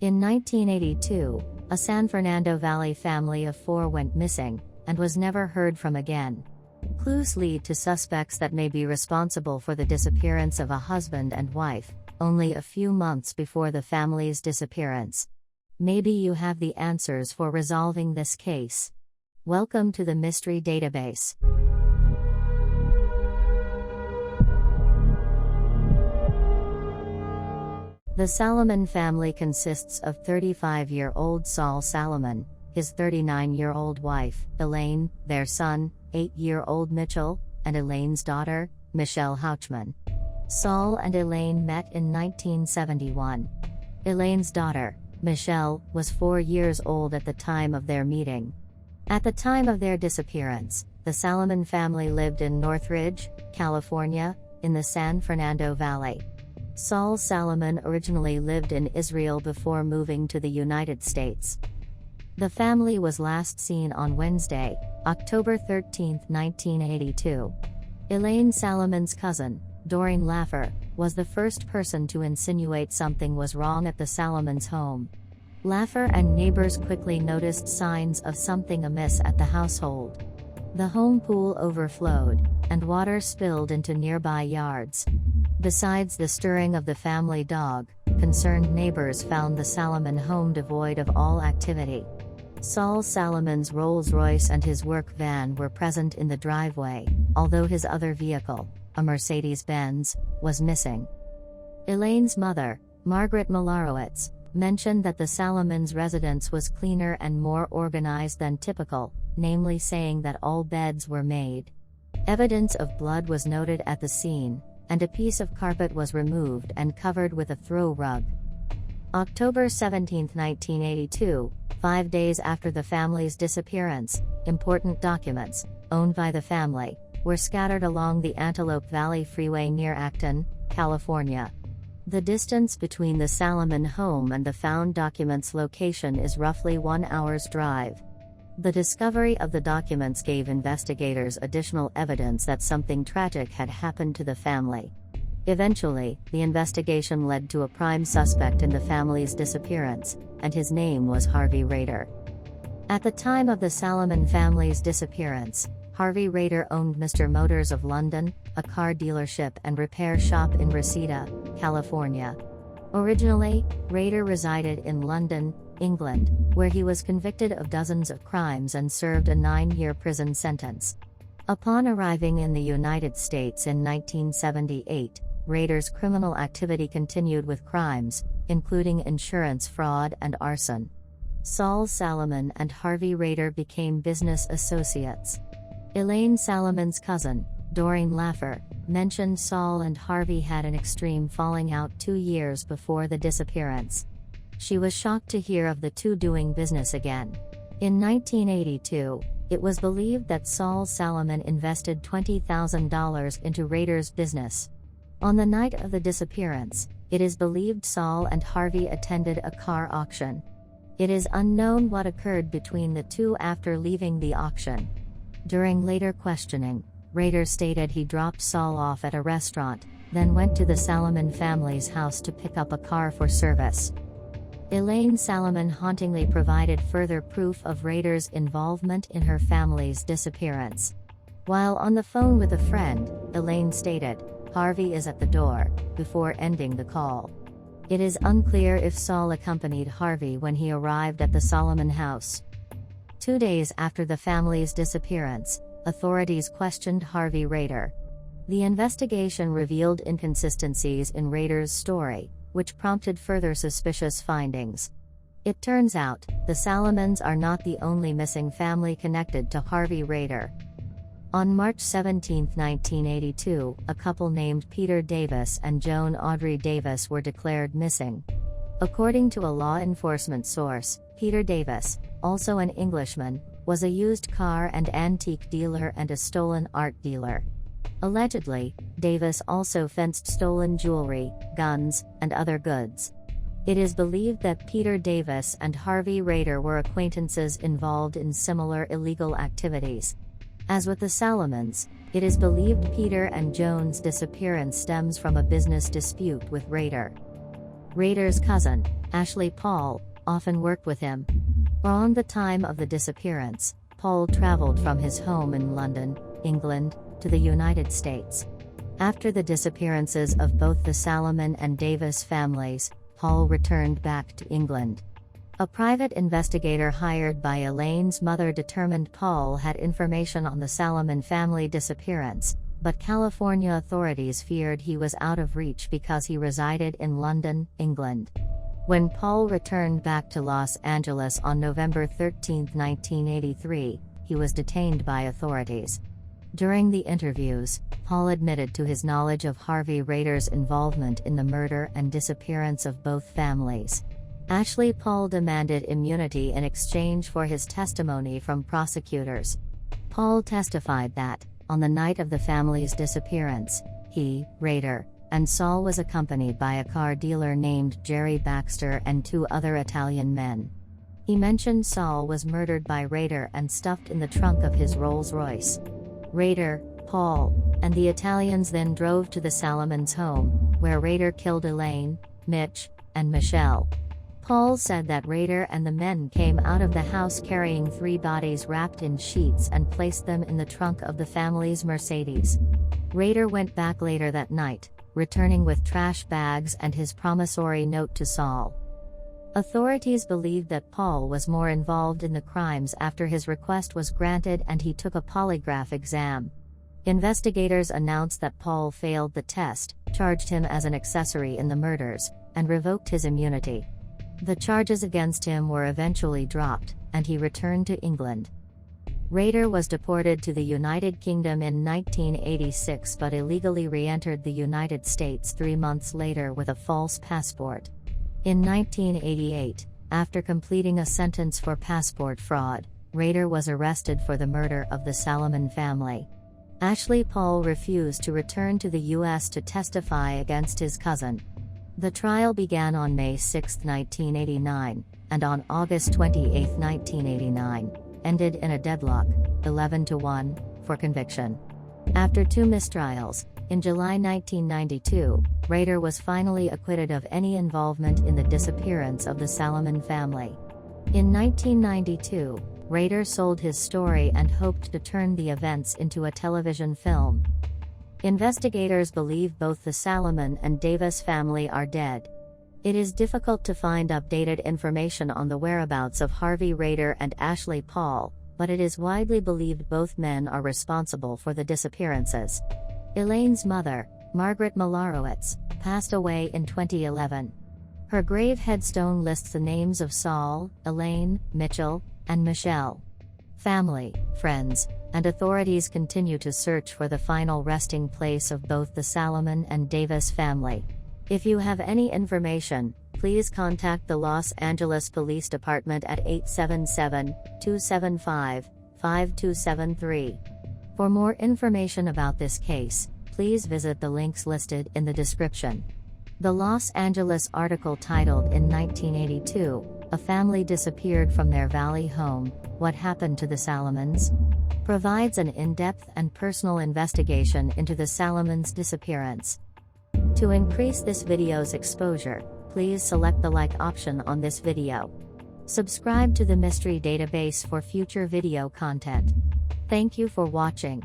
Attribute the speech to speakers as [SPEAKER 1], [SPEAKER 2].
[SPEAKER 1] In 1982, a San Fernando Valley family of 4 went missing, and was never heard from again. Clues lead to suspects that may be responsible for the disappearance of a husband and wife, only a few months before the family's disappearance. Maybe you have the answers for resolving this case. Welcome to the Mystery Database. The Salomon family consists of 35-year-old Saul Salomon, his 39-year-old wife, Elaine, their son, 8-year-old Mitchell, and Elaine's daughter, Michelle Houchman. Saul and Elaine met in 1971. Elaine's daughter, Michelle, was 4 years old at the time of their meeting. At the time of their disappearance, the Salomon family lived in Northridge, California, in the San Fernando Valley. Saul Salomon originally lived in Israel before moving to the United States. The family was last seen on Wednesday, October 13, 1982. Elaine Salomon's cousin, Doreen Laffer, was the first person to insinuate something was wrong at the Salomons' home. Laffer and neighbors quickly noticed signs of something amiss at the household. The home pool overflowed, and water spilled into nearby yards. Besides the stirring of the family dog, concerned neighbors found the Salomon home devoid of all activity. Saul Salomon's Rolls-Royce and his work van were present in the driveway, although his other vehicle, a Mercedes-Benz, was missing. Elaine's mother, Margaret Malarowitz, mentioned that the Salomons' residence was cleaner and more organized than typical, namely saying that all beds were made. Evidence of blood was noted at the scene, and a piece of carpet was removed and covered with a throw rug. October 17, 1982, 5 days after the family's disappearance, important documents, owned by the family, were scattered along the Antelope Valley Freeway near Acton, California. The distance between the Salomon home and the found documents' location is roughly 1 hour's drive. The discovery of the documents gave investigators additional evidence that something tragic had happened to the family. Eventually, the investigation led to a prime suspect in the family's disappearance, and his name was Harvey Rader. At the time of the Salomon family's disappearance, Harvey Rader owned Mr. Motors of London, a car dealership and repair shop in Reseda, California. Originally, Rader resided in London, England, where he was convicted of dozens of crimes and served a 9-year prison sentence. Upon arriving in the United States in 1978, Rader's criminal activity continued with crimes, including insurance fraud and arson. Saul Salomon and Harvey Rader became business associates. Elaine Salomon's cousin, Doreen Laffer, mentioned Saul and Harvey had an extreme falling out 2 years before the disappearance. She was shocked to hear of the two doing business again. In 1982, it was believed that Saul Salomon invested $20,000 into Rader's business. On the night of the disappearance, it is believed Saul and Harvey attended a car auction. It is unknown what occurred between the two after leaving the auction. During later questioning, Rader stated he dropped Saul off at a restaurant, then went to the Salomon family's house to pick up a car for service. Elaine Salomon hauntingly provided further proof of Rader's involvement in her family's disappearance. While on the phone with a friend, Elaine stated, "Harvey is at the door," before ending the call. It is unclear if Saul accompanied Harvey when he arrived at the Salomon house. 2 days after the family's disappearance, authorities questioned Harvey Rader. The investigation revealed inconsistencies in Rader's story, which prompted further suspicious findings. It turns out, the Salomons are not the only missing family connected to Harvey Rader. On March 17, 1982, a couple named Peter Davis and Joan Audrey Davis were declared missing. According to a law enforcement source, Peter Davis, also an Englishman, was a used car and antique dealer and a stolen art dealer. Allegedly, Davis also fenced stolen jewelry, guns, and other goods. It is believed that Peter Davis and Harvey Rader were acquaintances involved in similar illegal activities. As with the Salomons, it is believed Peter and Joan's disappearance stems from a business dispute with Rader. Rader's cousin, Ashley Paul, often worked with him. Around the time of the disappearance, Paul traveled from his home in London, England, to the United States. After the disappearances of both the Salomon and Davis families, Paul returned back to England. A private investigator hired by Elaine's mother determined Paul had information on the Salomon family disappearance, but California authorities feared he was out of reach because he resided in London, England. When Paul returned back to Los Angeles on November 13, 1983, he was detained by authorities. During the interviews, Paul admitted to his knowledge of Harvey Rader's involvement in the murder and disappearance of both families. Ashley Paul demanded immunity in exchange for his testimony from prosecutors. Paul testified that, on the night of the family's disappearance, he, Rader, and Saul was accompanied by a car dealer named Jerry Baxter and 2 other Italian men. He mentioned Saul was murdered by Rader and stuffed in the trunk of his Rolls-Royce. Rader, Paul, and the Italians then drove to the Salomons' home, where Rader killed Elaine, Mitch, and Michelle. Paul said that Rader and the men came out of the house carrying 3 bodies wrapped in sheets and placed them in the trunk of the family's Mercedes. Rader went back later that night, returning with trash bags and his promissory note to Saul. Authorities believed that Paul was more involved in the crimes after his request was granted and he took a polygraph exam. Investigators announced that Paul failed the test, charged him as an accessory in the murders, and revoked his immunity. The charges against him were eventually dropped, and he returned to England. Rader was deported to the United Kingdom in 1986 but illegally re-entered the United States 3 months later with a false passport. In 1988, after completing a sentence for passport fraud, Rader was arrested for the murder of the Salomon family. Ashley Paul refused to return to the U.S. to testify against his cousin. The trial began on May 6, 1989, and on August 28, 1989, ended in a deadlock, 11-1, for conviction. After 2 mistrials, in July 1992, Rader was finally acquitted of any involvement in the disappearance of the Salomon family. In 1992, Rader sold his story and hoped to turn the events into a television film. Investigators believe both the Salomon and Davis family are dead. It is difficult to find updated information on the whereabouts of Harvey Rader and Ashley Paul, but it is widely believed both men are responsible for the disappearances. Elaine's mother, Margaret Malarowitz, passed away in 2011. Her grave headstone lists the names of Saul, Elaine, Mitchell, and Michelle. Family, friends, and authorities continue to search for the final resting place of both the Salomon and Davis family. If you have any information, please contact the Los Angeles Police Department at 877-275-5273. For more information about this case, please visit the links listed in the description. The Los Angeles article titled in 1982, "A Family Disappeared from Their Valley Home, What Happened to the Salomons?" provides an in-depth and personal investigation into the Salomons' disappearance. To increase this video's exposure, please select the like option on this video. Subscribe to the Mystery Database for future video content. Thank you for watching.